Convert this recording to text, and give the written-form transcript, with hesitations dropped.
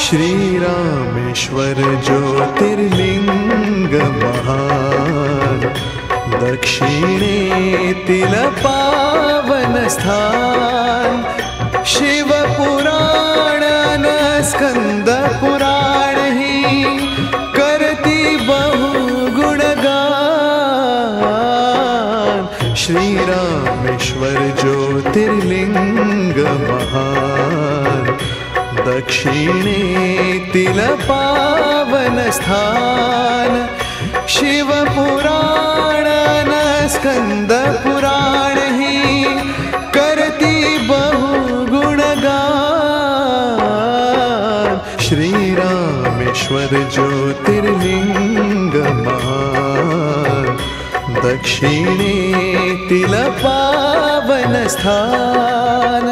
श्रीरामेश्वर ज्योतिर्लिंग महान, दक्षिणेतील पावन स्थान। शिवपुराण न स्कंद पुराण ही करती बहु गुणगान। श्रीरामेश्वर ज्योतिर्लिंग महान, दक्षिणेतील पावन स्थान। शिवपुराण न स्कंद पुराण ही करती बहु गुणगान। श्रीरामेश्वर ज्योतिर्लिंग महान, दक्षिणेतील पावन स्थान।